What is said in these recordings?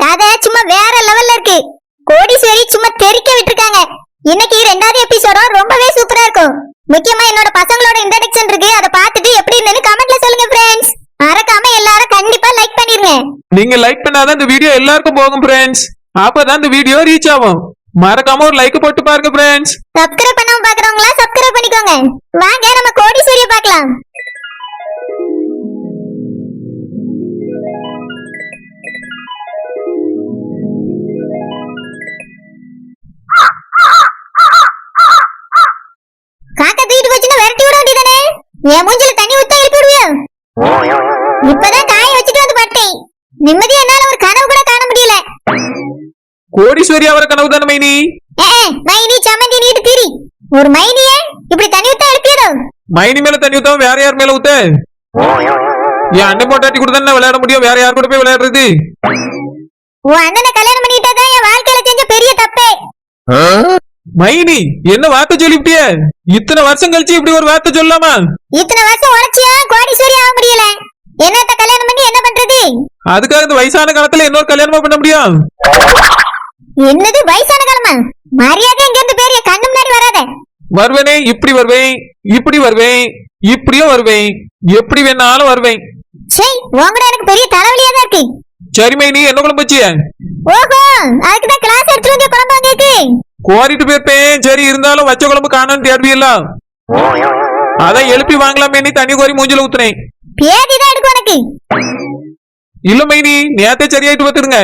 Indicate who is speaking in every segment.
Speaker 1: கதை சும்மா வேற லெவல்ல இருக்கு. கோடீஸ்வரி சும்மா தெறிக்க விட்டுருக்காங்க. இன்னைக்கு 2வது எபிசோடும் ரொம்பவே சூப்பரா இருக்கும். முக்கியமா என்னோட பசங்களோட இன்ட்ரோடக்ஷன் இருக்கு. அதை பார்த்துட்டு எப்படி இருந்துன்னு கமெண்ட்ல சொல்லுங்க ஃப்ரெண்ட்ஸ். மறக்காம எல்லாரும் கண்டிப்பா லைக் பண்ணிருங்க.
Speaker 2: நீங்க லைக் பண்ணாதான் இந்த வீடியோ எல்லாருக்கும் போகும் ஃப்ரெண்ட்ஸ். அப்பதான் இந்த வீடியோ ரீச் ஆகும். மறக்காம ஒரு லைக் போட்டு பாருங்க ஃப்ரெண்ட்ஸ்.
Speaker 1: சப்ஸ்கிரைப் பண்ணாம பாக்குறவங்களா சப்ஸ்கிரைப் பண்ணிக்கோங்க. வாங்க நம்ம கோடீஸ்வரியை பார்க்கலாம். காக்கா தூக்கிட்டு போச்சுன்னா விரட்டி விட வேண்டியதானே? என் மூஞ்சில தண்ணி ஊத்த எழுப்பி விடுவியா? இப்பதான் காய வச்சுட்டு வந்து பட்டேன். நிம்மதியா என்னால ஒரு கனவு கூட காண முடியல.
Speaker 2: கோடீஸ்வரி அவர கனவு தானே மைனி?
Speaker 1: மைனி சமந்தி நீட்டு தீரி. ஒரு மைனியே இப்படி தண்ணி ஊத்த எழுப்பியதோ?
Speaker 2: மைனி மேல தண்ணி ஊத்தாம வேற யார் மேல ஊத்த? என் அண்ணன் போட்டாட்டி கூட தானே விளையாட முடியும். வேற யார் கூட போய் விளையாடுறது?
Speaker 1: உன் அண்ணனை கல்யாணம் பண்ணிட்டாதான் என் வாழ்க்கையில செஞ்ச பெரிய தப்பே.
Speaker 2: மைனி என்ன வார்த்தை சொல்லிவிட்டிய? இத்தனை வருஷம் கழிச்சு இப்படி ஒரு வார்த்தை சொல்லாமா?
Speaker 1: இத்தனை வருஷம் உழைச்சியா கோடீஸ்வரி ஆக முடியல. என்னத்த கல்யாணம் பண்ணி என்ன பண்றது?
Speaker 2: அதுக்காக இந்த வயசான காலத்துல இன்னொரு கல்யாணமா பண்ண முடியும்?
Speaker 1: என்னது வயசான காலமா? மரியாதை இங்க இருந்து பேர் கண்ணு முன்னாடி வராத.
Speaker 2: வருவேனே, இப்படி வருவேன், இப்படி வருவேன், இப்படியும் வருவேன், எப்படி வேணாலும் வருவேன்.
Speaker 1: சரி உங்கட எனக்கு பெரிய தலைவலியா தான் இருக்கு.
Speaker 2: சரி மைனி என்ன குழம்பு வச்சிய?
Speaker 1: ஓஹோ அதுக்குதான் கிளாஸ் எடுத்துட்டு வந்து குழம்பு வாங்கிருக்கு.
Speaker 2: கோரிட்டு போயிருப்பேன். சரி இருந்தாலும் வச்ச குழம்பு காணான்னு தேடுவீல்ல, அதான் எழுப்பி வாங்கலாமே. நீ தண்ணி கோரி மூஞ்சில ஊத்துனேன்.
Speaker 1: பேதிதான் எடுக்கும் உனக்கு.
Speaker 2: இல்ல மைனி நேத்தே சரியாயிட்டு பாத்துருங்க.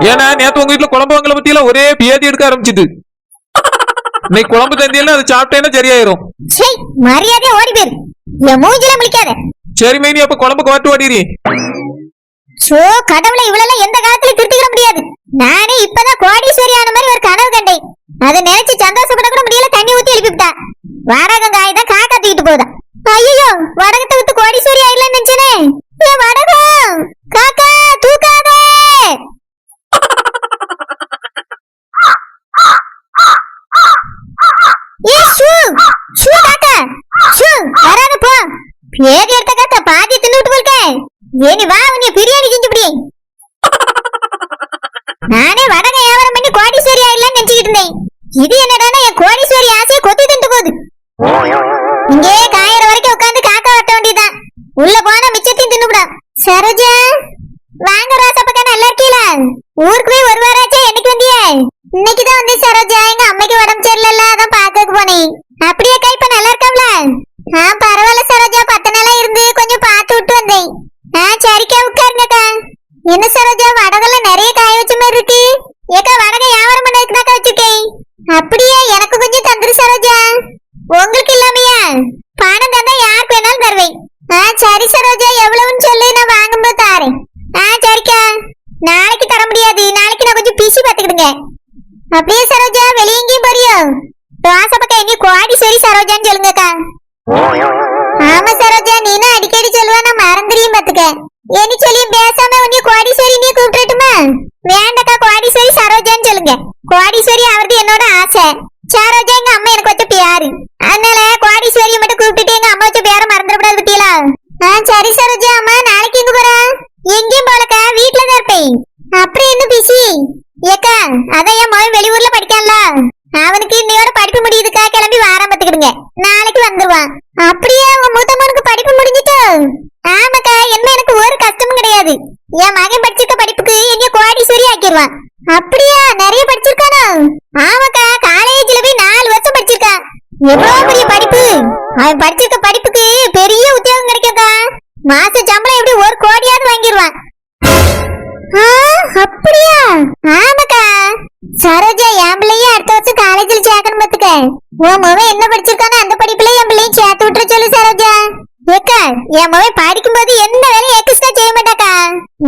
Speaker 2: ஏன்னா நேத்து உங்க வீட்டுல குழம்பு வாங்கல பத்தியில ஒரே பேதி எடுக்க ஆரம்பிச்சுது. இன்னைக்கு குழம்பு தந்தியெல்லாம் அதை சாப்பிட்டேன்னா சரியாயிரும்.
Speaker 1: சரி மரியாதையா ஓடி போயிரு. என் மூஞ்சில முழிக்காத.
Speaker 2: சரி மைனி அப்ப குழம்பு கோட்டு ஓடிறி.
Speaker 1: சோ கடவுளை இவ்வளவு எந்த காலத்துல திருத்திக்கிற முடியாது. நானே இப்பதான் கோடீஸ்வரி ஆன மாதிரி ஒரு கனவு கண்டேன். அதை நினைச்சு சந்தோஷப்பட கூட முடியல. தண்ணி ஊத்தி எழுப்பிட்டா. வாடகம் காய்தான் காக்கா தூக்கிட்டு போதா. ஐயோ வடகத்தை விட்டு கோடீஸ்வரி ஆயிடலாம் நினைச்சனே. வடகம் காக்கா தூக்காத. பேதி எடுத்த காத்த பாதி தின்னுட்டு போயிருக்கேன். ஏனி வா உன்னை பிரியாணி செஞ்சு பிடி. நானே வடக வியாபாரம் பண்ணி கோடீஸ்வரி ஆயிடலாம் நினைச்சுக்கிட்டு இருந்தேன். இது என்னடானா என் கோடீஸ்வரி ஆசையை கொத்தி தின்ட்டு போகுது. இங்கே காயற வரைக்கும் உட்காந்து காக்கா வட்ட வேண்டியதான். உள்ள போனா மிச்சத்தையும் தின்னுவிடா. சரோஜா வாங்க ரோசப்பக்கா, நல்லா இருக்கீங்களா? ஊருக்கு போய் ஒரு வாராச்சா? என்னைக்கு வந்தியே? இன்னைக்குதான் வந்து சரோஜா. எங்க அம்மைக்கு உடம்பு சரியில்ல, அதான் பாக்கக்கு போனேன். அப்படியே கை இப்ப நல்லா இருக்காம்ல? பரவாயில்ல சரோஜா, 10 நாளா இருந்து கொஞ்சம் பார்த்து விட்டு வந்தேன். சரிக்கா உட்காருங்கக்கா. என்ன சரோஜா வடகெல்லாம் நிறைய காய வச்ச மாதிரி இருக்கு. ஏக்கா வடக வியாபாரம் பண்ணதுக்குதாக்கா வச்சிருக்கேன். அப்படியே எனக்கு கொஞ்சம் தந்துரு சரோஜா. உங்களுக்கு இல்லாமையா? பணம் தந்தா யாருக்கு வேணாலும் தருவேன். சரி சரோஜா, எவ்வளவுன்னு சொல்லி நான் வாங்கும்போது தாரேன். சரிக்கா. நாளைக்கு தர முடியாது, நாளைக்கு நான் கொஞ்சம் பிசி பாத்துக்கிடுங்க. அப்படியே சரோஜா வெளியே எங்கேயும் போறியோ? தோசை பக்கம் எங்கேயும் கோடீஸ்வரி சரோஜான்னு சொல்லுங்கக்கா. ஆமா சரோஜா, நீனா அடிக்கடி சொல்லுவா, நான் மறந்துறியும் பாத்துக்க. என்ன சொல்லியும் பேசாம உன்னை கோடீஸ்வரி நீ கூப்பிட்டுட்டுமா? வேண்டக்கா, கோடீஸ்வரி சரோஜான்னு சொல்லுங்க. கோடீஸ்வரி அவரது என்னோட ஆசை. சரோஜா எங்க அம்மா எனக்கு வச்ச பேரு. அதனால கோடீஸ்வரியை மட்டும் கூப்பிட்டுட்டு எங்க அம்மா வச்ச பேரை மறந்துடக்கூடாது பத்தியலா? சரி சரோஜா. அம்மா நாளைக்கு எங்க போறா? எங்கேயும் போலக்கா, வீட்டுலதான் இருப்பேன். அப்புறம் என்ன பிசி? ஏக்கா அதான் என் மகன் வெளியூர்ல படிக்கான்ல, அவனுக்கு இன்னையோட படிப்பு முடியுதுக்கா. கிளம்பி வாரம் பாத்துக்கிடுங்க. நாளைக்கு வந்துருவான். அப்படியே உங்க மூத்த மகனுக்கு படிப்பு முடிஞ்சிட்டு? ஆமாக்கா, என்ன எனக்கு ஒரு கஷ்டமும் கிடையாது. என் மகன் படிச்சிருக்க படிப்புக்கு என்னைய கோடீஸ்வரி ஆக்கிடுவான். அப்படியா? நிறைய படிச்சிருக்கானோ? ஆமாக்கா, காலேஜ்ல போய் 4 வருஷம் படிச்சிருக்கான். எவ்வளவு பெரிய படிப்பு! அவன் படிச்சிருக்க படிப்புக்கு பெரிய உத்தியோகம் கிடைக்கக்கா. மாச சம்பளம் எப்படி 1 கோடியாவது வாங்கிடுவான். அப்படியா? ஆமாக்கா. சரோஜா என் பிள்ளைய அடுத்த வருஷம் காலேஜ்ல சேர்க்கணும் பாத்துக்க. உன் மகன் என்ன படிச்சிருக்கானோ அந்த படிப்புல என் பிள்ளையும் சேர்த்து விட்டுற சொல்லு சரோஜா. ஏக்கா என் மகன் படிக்கும் போது எந்த வேலையும் எக்ஸ்ட்ரா செய்ய மாட்டாக்கா.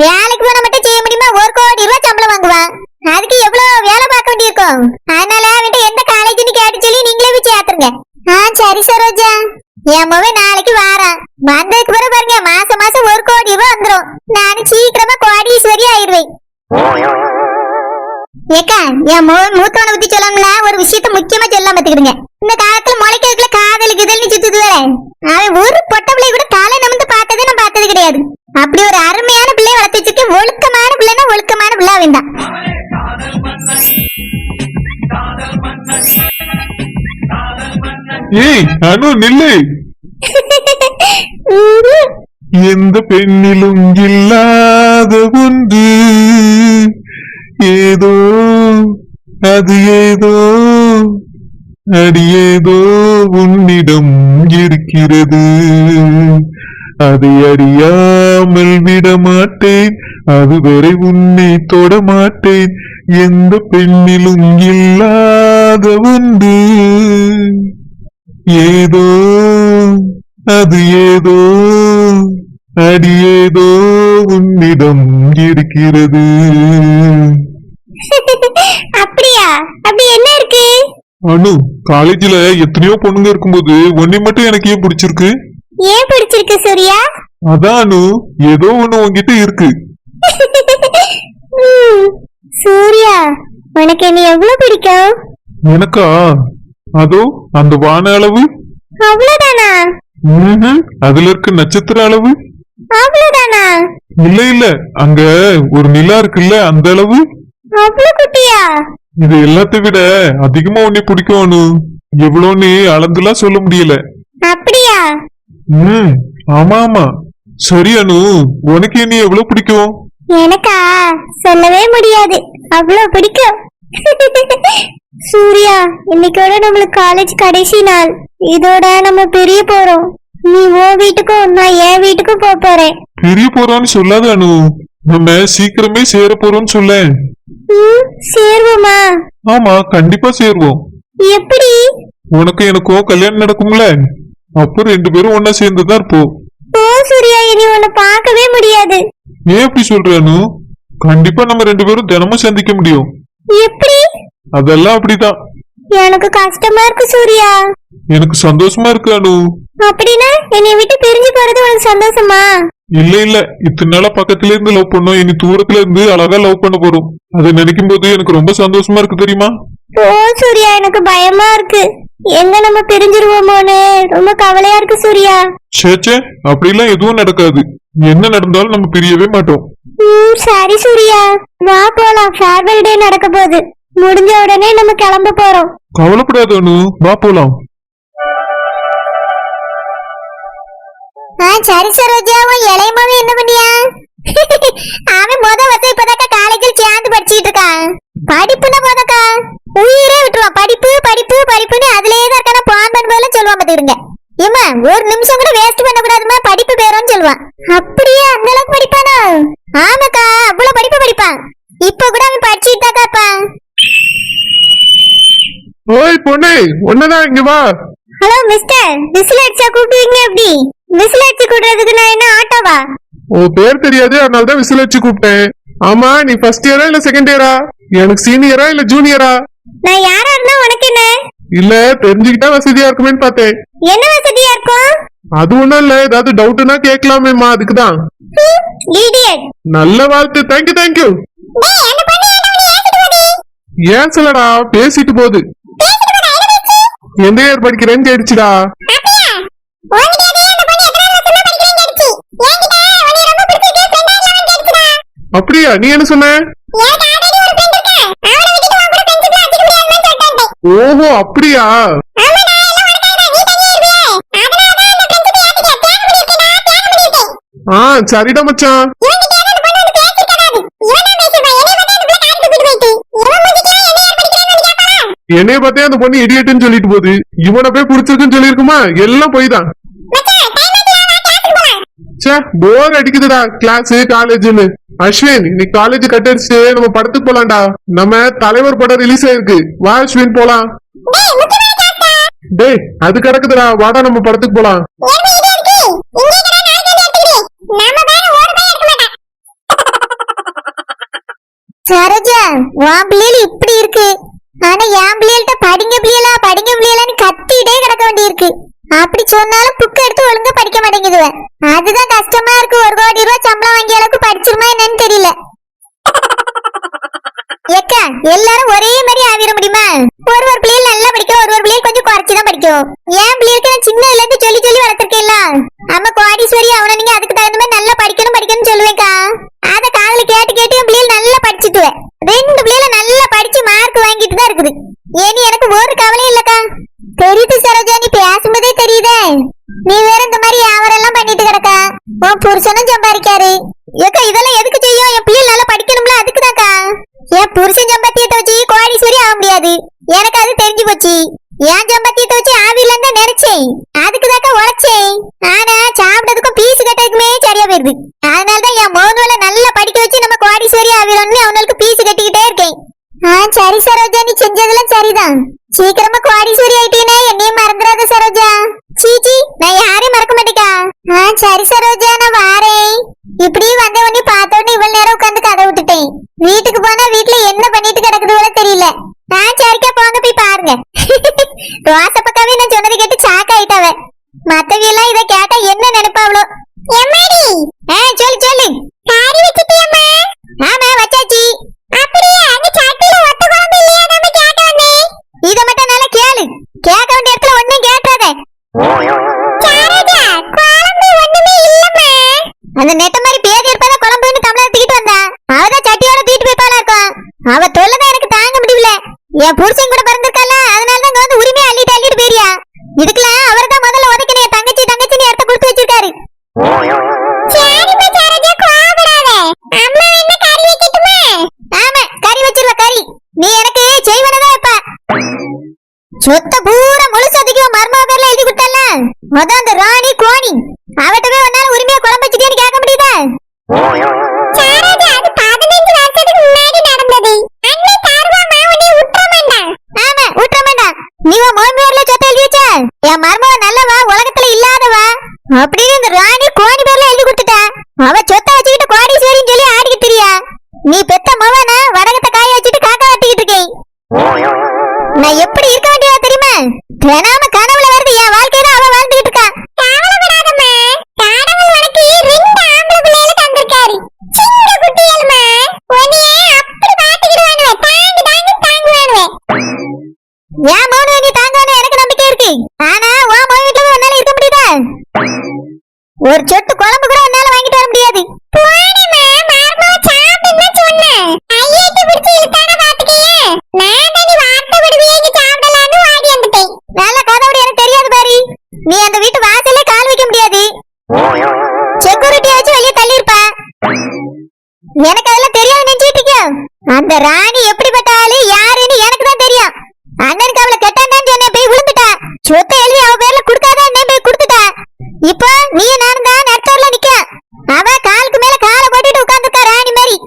Speaker 1: வேலைக்கு போன மட்டும் செய்ய முடியுமா? 1 கோடி ரூபாய் சம்பளம் வாங்குவான். அதுக்கு எவ்வளவு வேலை பார்க்க வேண்டியிருக்கும். அதனால அவன்கிட்ட எந்த காலேஜ்னு கேட்டு சொல்லி நீங்களே போய் சேர்த்துருங்க. சரி சரோஜா. என் மகன் நாளைக்கு வாரான். வந்ததுக்கு பிறகு பாருங்க, மாசம் மாசம் 1 கோடி ரூபாய் வந்துரும். நானும் சீக்கிரமா கோடீஸ்வரி ஆயிடுவேன். ஏக்கா என் மூத்தவனை பத்தி சொல்லணும்ல, ஒரு விஷயத்த முக்கியமா சொல்லாம பாத்துக்கிடுங்க. இந்த காலத்துல முளைக்கிறதுக்குள்ள காதல் கிதல்னு சுத்துது வேற. அவன் ஒரு பொட்ட பிள்ளை கூட தலை நிமிந்து பார்த்ததே நான் பார்த்தது கிடையாது. அப்படி ஒரு அருமையான பிள்ளை வளர்த்து வச்சிருக்கேன். ஒழுக்கமான புள்ள அவன்தான்.
Speaker 3: ஏய் அனு நில்லு. எந்த பெண்ணிலும் இல்லாத ஒன்று ஏதோ அது ஏதோ அடியேதோ உன்னிடம் இருக்கிறது, அதை அறியாமல் விடமாட்டேன், அதுவரை உன்னை தொடமாட்டேன். எந்த பெண்ணிலும் இல்லாத ஒன்று ஏதோ அது ஏதோ அடியேதோ உன்னிடம் இருக்கிறது.
Speaker 1: அப்படியா? அப்படி என்ன இருக்கு?
Speaker 3: அனு, காலேஜ்ல எத்தனையோ பொண்ணுங்க இருக்கும்போது உன்னை மட்டும் எனக்கு ஏன் பிடிச்சிருக்கு?
Speaker 1: ஏன் பிடிச்சிருக்கு சூர்யா?
Speaker 3: அதான் அனு, ஏதோ ஒண்ணு உன்கிட்ட இருக்கு.
Speaker 1: சூர்யா, உனக்கு என்ன எவ்வளவு பிடிக்கும்?
Speaker 3: எனக்கா? அதோ அந்த வான அளவு,
Speaker 1: அவ்வளவுதானா?
Speaker 3: அதுல இருக்க நட்சத்திர அளவு,
Speaker 1: அவ்வளவுதானா?
Speaker 3: இல்ல இல்ல, அங்க ஒரு நிலா இருக்குல்ல, அந்த அளவு.
Speaker 1: அவ்வளவு குட்டியா?
Speaker 3: இது எல்லாத்தை விட அதிகமா உன்னை பிடிக்கும் அனு. எவ்வளோன்னு அளந்துலாம் சொல்ல முடியல.
Speaker 1: அப்படியா?
Speaker 3: ஆமா ஆமா. சரி அனு, உனக்கு என்ன எவ்வளவு பிடிக்கும்?
Speaker 1: எனக்கா? சொல்லவே முடியாது, அவ்வளவு பிடிக்கும். சூர்யா, இன்னைக்கோட நம்மளுக்கு காலேஜ் கடைசி நாள். இதோட நம்ம பிரிய போறோம். நீ உன் வீட்டுக்கும் நான் என் வீட்டுக்கும் போறேன்.
Speaker 3: பிரிய போறோம்னு சொல்லாத அனு, நம்ம சீக்கிரமே சேர போறோம்னு சொல்ல.
Speaker 1: சேர்வோமா?
Speaker 3: ஆமா, கண்டிப்பா சேருவோம்.
Speaker 1: எப்படி?
Speaker 3: உனக்கு எனக்கும் கல்யாணம் நடக்கும்ல, அப்போ 2 பேரும் ஒன்னா சேர்ந்துதான் இருப்போம்.
Speaker 1: ஓ சூர்யா, இனி உன்னை பார்க்கவே முடியாது.
Speaker 3: ஏன் அப்படி சொல்ற அனு? கண்டிப்பா நம்ம 2 பேரும் தினமும் சந்திக்க முடியும்.
Speaker 1: எப்படி?
Speaker 3: அதெல்லாம் அப்படிதான்.
Speaker 1: எனக்கு கஷ்டமா இருக்கு சூர்யா.
Speaker 3: எனக்கு சந்தோஷமா இருக்கு அனு.
Speaker 1: அப்படின்னா என்னை விட்டு பிரிஞ்சு போறது உனக்கு சந்தோஷமா?
Speaker 3: இல்ல இல்ல, இத்தனை நாளா பக்கத்துல இருந்து லவ் பண்ணோம், இனி தூரத்துல இருந்து அழகா லவ் பண்ண போறோம். அதை நினைக்கும் போது எனக்கு ரொம்ப சந்தோஷமா இருக்கு தெரியுமா?
Speaker 1: ஓ சூர்யா, எனக்கு பயமா இருக்கு. எங்க நம்ம பிரிஞ்சிருவோமோன்னு ரொம்ப கவலையா இருக்கு சூர்யா.
Speaker 3: சேச்சே, அப்படிலாம் எதுவும் நடக்காது. என்ன நடந்தாலும் நம்ம பிரியவே மாட்டோம்.
Speaker 1: சரி சூர்யா, வா போலாம். ஃபேர்வெல் டே நடக்க போகுது. முடிஞ்ச உடனே நம்ம கிளம்ப போறோம்.
Speaker 3: கவலைப்படாத அனு, வா போலாம்.
Speaker 1: சரி சரோஜாவும் இளையமாவும் என்ன பண்ணியா? அவன் வருஷம் இப்பதாக்கா காலேஜில் சேர்ந்து படிச்சுட்டு இருக்கான். படிப்புன்னா போதக்கா உயிரே விட்டுருவான். படிப்பு படிப்பு படிப்புன்னு அதுலயே தான் இருக்கான. பான் பண்ணும்போது சொல்லுவான் பாத்துருங்க. ஏமா ஒரு நிமிஷம் கூட வேஸ்ட் பண்ண கூடாதுமா, படிப்பு பேரும்னு சொல்லுவான். அப்படியே அந்த அளவுக்கு படிப்பானா? ஆமாக்கா, அவ்வளவு படிப்பு படிப்பான். இப்ப கூட அவன் படிச்சுட்டு தாக்கா இருப்பான்.
Speaker 3: ஓய் பொண்ணே, ஒன்னதான் இங்க வா.
Speaker 1: ஹலோ மிஸ்டர், விசில் அடிச்சா கூப்பிடுவீங்க? எப்படி விசில் அடிச்சு கூப்பிடுறதுக்கு நான் என்ன ஆட்டோவா?
Speaker 3: உன் பேர் தெரியாது, அதனாலதான் விசில் வச்சு கூப்பிட்டேன். ஆமா, நீ ஃபர்ஸ்ட் இயரா இல்ல செகண்ட் இயரா? எனக்கு சீனியரா இல்ல ஜூனியரா?
Speaker 1: நான் யாரா இருந்தா உனக்கு என்ன?
Speaker 3: இல்ல, தெரிஞ்சுக்கிட்டா வசதியா இருக்குமேன்னு பார்த்தேன்.
Speaker 1: என்ன வசதியா இருக்கும்?
Speaker 3: அது ஒண்ணும் இல்ல, ஏதாவது டவுட்னா கேட்கலாமேமா, அதுக்குதான்.
Speaker 1: இடியட்.
Speaker 3: நல்ல வாழ்த்து, தேங்க்யூ தேங்க்யூ. ஏன் சொல்லடா, பேசிட்டு போகுது. எந்த இயர் படிக்கிறேன்னு கேட்டுச்சுடா. அப்படியா? நீ என்ன சொன்ன? ஓஹோ, அப்படியா? சரிடா மச்சான். என்னைய பார்த்தே அந்த பொண்ணு இடியட்டுன்னு சொல்லிட்டு போகுது. இவனை போய் புடிச்சிருக்குன்னு சொல்லிருக்குமா? எல்லாம் போய் தான். போர் அடிக்குதுடா கிளாஸ் காலேஜ்னு. அஸ்வின், இன்னைக்கு காலேஜ் கட் அடிச்சு நம்ம படத்துக்கு போலாம்டா. நம்ம தலைவர் படம் ரிலீஸ் ஆயிருக்கு. வா அஸ்வின் போலாம். டேய், அது கிடக்குதுடா, வாடா நம்ம படத்துக்கு போலாம்.
Speaker 1: சரோஜா, உன் பிள்ளைகள் இப்படி இருக்கு. ஆனா என் பிள்ளைகள்ட்ட படிங்க பிள்ளைகளான்னு கத்திட்டே கிடக்க வேண்டியிருக்கு. அப்படி சொன்னாலும் புக் எடுத்து ஒழுங்கா படிக்க மாட்டேங்குதுவ. அதுதான் கஷ்டமா இருக்கு. 1 கோடி ரூபாய் சம்பளம் வாங்கிய அளவுக்கு படிச்சிருமா என்னன்னு தெரியல. ஏக்கா, எல்லாரும் ஒரே மாதிரி ஆவிர முடியுமா? ஒரு பிள்ளைகள் நல்லா படிக்கும், ஒரு பிள்ளைகள் கொஞ்சம் குறைச்சுதான் படிக்கும். என் பிள்ளைகளுக்கு நான் சின்னதுல இருந்து சொல்லி சொல்லி வளர்த்திருக்கேன்ல. அம்மா கோடீஸ்வரி, அவனை நீங்க அதுக்கு தகுந்த மாதிரி நல்லா படிக்கணும் படிக்கணும்னு சொல்லுவேன்க்கா. அத காதுல கேட்டு கேட்டு என் பிள்ளைகள் நல்லா படிச்சுட்டு ஏக்கா இதெல்லாம் எதுக்கு செய்யும்? என் பிள்ளை நல்லா படிக்கணும்ல, அதுக்குதான்க்கா. என் புருஷன் சம்பாத்தியத்தை வச்சு கோடீஸ்வரி ஆக முடியாது, எனக்கு அது தெரிஞ்சு போச்சு. என் சம்பாத்தியத்தை வச்சு ஆவிலன்னு தான் நினைச்சேன், அதுக்குதாக்கா உழைச்சேன். ஆனா சாப்பிட்டதுக்கும் பீஸ் கட்டதுக்குமே சரியா போயிருது. அதனாலதான் என் மௌனவளை நல்லா படிக்க வச்சு நம்ம கோடீஸ்வரி ஆவிரோன்னு அவனுக்கு பீஸ் கட்டிக்கிட்டே இருக்கேன். சரி சரோஜா, நீ செஞ்சதெல்லாம் சரிதான். சீக்கிரமா கோடீஸ்வரி ஆயிட்டீனா என்னையும் மறந்துடாத சரோஜா. சீச்சி, நான் யாரையும் மறக்க மாட்டேக்கா. சரி சரோஜா, நான் வாரேன். இப்படி வந்த உடனே பார்த்த உடனே இவ்வளவு நேரம் உட்கார்ந்து கதை விட்டுட்டேன். வீட்டுக்கு போனா வீட்டுல என்ன பண்ணிட்டு கிடக்குது போல தெரியல. சரிக்கா, போங்க போய் பாருங்க. ரோச பக்காவே நான் சொன்னது கேட்டு சாக்க ஆயிட்டாவ. மத்தவி எல்லாம் இதை கேட்டா என்ன நினைப்பாவளோ. எம்மாடி சொல்லு சொல்லு. காரி வச்சிட்டியம்மா? ஆமா வச்சாச்சி. அப்படியே அங்க சட்டில ஒட்ட குழம்பு இல்லையா? நம்ம கேட்க வந்தேன். இத மட்டும் நல்லா கேளு, கேட்க வேண்டிய இடத்துல ஒண்ணும் கேட்காத. சரோஜா, குழம்பு ஒண்ணுமே இல்லம்மா. அந்த நெட்ட மாதிரி பேதி இருப்பதா குழம்புன்னு தமிழர் தூக்கிட்டு வந்தா, அவதான் சட்டியோட தூக்கிட்டு போய் போல இருக்கும். அவ தொல்லதான் எனக்கு தாங்க முடியல. என் புருஷன் கூட பிறந்திருக்கல, அதனாலதான் இங்க வந்து உரிமையா அள்ளிட்டு அள்ளிட்டு போயிரியா. இதுக்கெல்லாம் அவர்தான் முதல்ல உதைக்கணும். என் தங்கச்சி தங்கச்சின்னு இடத்த கொடுத்து வச்சிருக்காரு. சரிம்மா சரோஜா, கோவப்படாத. அம்மா என்ன கறி வைக்கட்டுமா? ஆமா, கறி வச்சிருவ. கறி நீ எனக்கு செய்வனதான் வைப்ப. சொத்த பூரா முழுசதுக்கு மர்மா பேர்ல எழுதி கொடுத்தல, அதான் அந்த ராணி கோணி. அவட்ட போய் உன்னால உரிமையா குழம்பு வச்சுட்டேன்னு கேட்க முடியுதா? சரோஜா, அது 15 வருஷத்துக்கு முன்னாடி நடந்தது. அண்ணே தாருவாமா, உன்னை விட்டுற மாட்டான். ஆமா, விட்டுற மாட்டான். நீ உன் மோன் பேர்ல சொத்த எழுதி வச்ச. என் மர்மவ நல்லவா, உலகத்துல இல்லாதவா அப்படின்னு இந்த ராணி கோணி பேர்ல எழுதி கொடுத்துட்டா. அவ சொத்த வச்சுக்கிட்டு கோடீஸ்வரின்னு சொல்லி ஆடிக்கிட்டு தெரியா. நீ பெத்த மவன வடகத்தை காய வச்சுட்டு காக்கா வட்டிக்கிட்டு இருக்கேன். நான் எப்படி இருக்க வேண்டியதா தெரியுமா? தினாம கனவுல வருது என் வாழ்க்கையில அவ வாழ்ந்துகிட்டு இருக்கா. கவலைப்படாதம்மா, கடவுள் உனக்கு 2 ஆம்பளை பிள்ளைகளை தந்திருக்காரு. சின்ன குட்டியல்மா, உன்னையே அப்படி பாத்துக்கிடுவானுவே, தாங்குவானுவே. என் மௌன நீ தாங்குவானு எனக்கு நம்பிக்கை இருக்கு. ஆனா உன் மௌன வீட்டுல உன்னால இருக்க முடியுதா? ஒரு சொட்டு குழம்பு கூட என்னால வாங்கிட்டு வர முடியாது. நீ அந்த வீட்டு வாசல்ல கால் வைக்க முடியாது, செக்யூரிட்டி வச்சு வெளியே தள்ளி இருப்ப. எனக்கு அதெல்லாம் தெரியாது நினைச்சிட்டு இருக்கியா? அந்த ராணி எப்படிப்பட்ட ஆளு யாருன்னு எனக்கு தான் தெரியும். அண்ணனுக்கு அவளை கெட்டாண்டான்னு சொன்னேன், போய் விழுந்துட்டா. சொத்தை எழுதி அவ பேர்ல கொடுக்காதே போய் கொடுத்துட்டா. இப்போ நீ நானும் தான் நடுத்தூர்ல நிக்க. அவ காலுக்கு மேல காலை போட்டுட்டு உட்கார்ந்துருக்கா ராணி மாதிரி.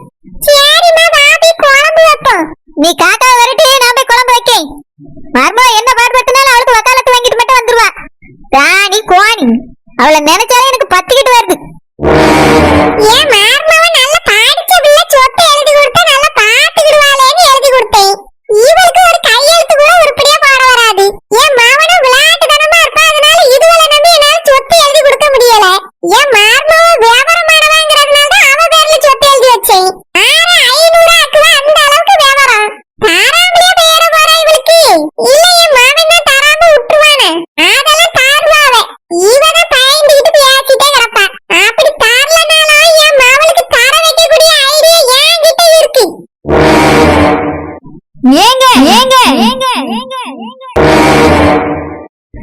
Speaker 1: சரிம்மா, நான் போய் குழம்பு வைப்போம். நீ காக்கா வரட்டு, நான் போய் குழம்பு வைக்கேன். மர்மா என்ன பாடுபடுத்தினாலும் அவளுக்கு வக்காலத்து வாங்கிட்டு மட்டும் வந்துருவா. ராணி கோணி, அவளை நினைச்சாலே எனக்கு பத்திக்கிட்டு வருது. ஏன் மார்மாவ நல்ல பாடிச்ச பிள்ளை, சொத்தை எழுதி கொடுத்தா நல்லா பாத்துக்கிடுவாளேன்னு எழுதி கொடுத்தேன். இவளுக்கு ஒரு கையெழுத்து கூட உருப்படியா பாட வராது. என் மாவனும் விளையாட்டுத்தனமா இருப்பா, அதனால இதுவளை நம்பி என்னால சொத்தை எழுதி கொடுக்க முடியல. என் மார்மாவ வியாபாரமானவாங்கிறதுனால தான் அவ பேர்ல சொத்தை எழுதி வச்சேன். 500 ஆக்குவா, அந்த அளவுக்கு வியாபாரம். தாராமலே பேர போறா இவளுக்கு. இல்ல என் மாவன் தான் தராம விட்டுருவானே, அதெல்லாம் தாருவாவ. இவதான் பயந்துகிட்டு பேசிட்டே கிடப்பா. அப்படி தாரலனாலும் என் மாவளுக்கு தர வைக்கக்கூடிய ஐடியா என்கிட்ட இருக்கு. ஏங்க